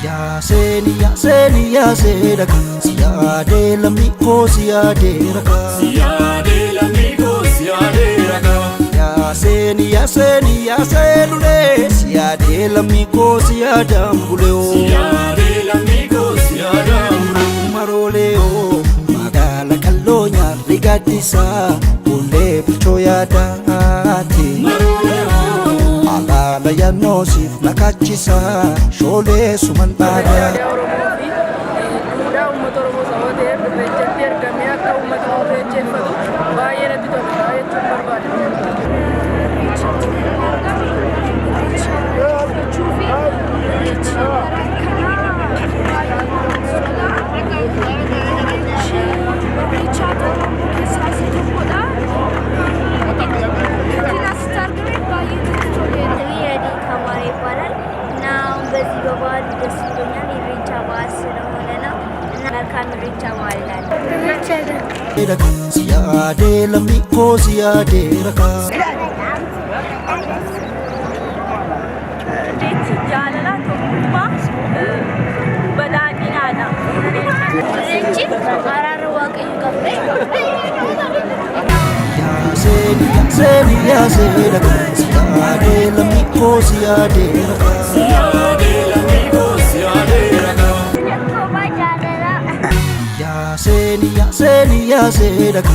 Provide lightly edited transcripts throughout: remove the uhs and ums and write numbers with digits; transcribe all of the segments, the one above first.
ya sedaka siade lamiko siade raka siade lamiko siade raka ya selule siade lamiko siade ambuleo siade lamiko siade maroleo magala kallonya rigatisa ule bichoya dati ala ya nosif nakachisa shole suman bada siade lamiko siade raka jaalala tokkummaa badhaadhinaadha. Jechi araara waaqayyo qabee ya sedaka siade lamiko siade raka siade lamiko siade raka ya sedaka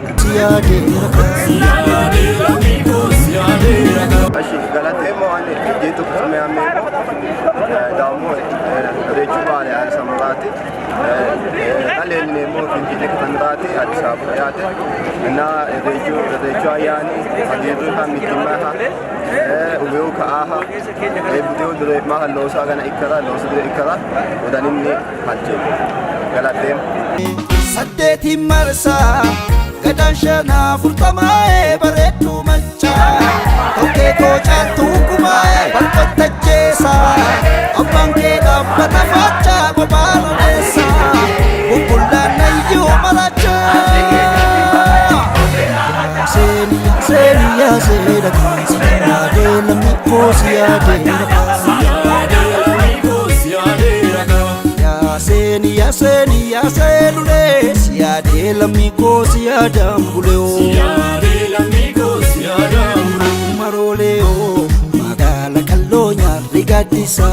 siade raka siade lamiko siade raka Ashi galatemo ane jeetu kume ameko daamo rechu baale al samrati alel nemo finjile kanrati al sabriyate na rechu ayani hadiru ha mitima ha ubeu ka aha budeu dure ma losa gana ikara losa dure ikara udaninni hajje galatem saddeti marsa gadan shana furtamae baretu macha toke ko chantu kumae barkatachesa abanke dabbata facha babalo esa bukulla nayo malacha ya sedaka siade lamiko siade raka ya selule siade lamiko siade ambuleo siade lamiko siade maroleo magala kallonya rigatisa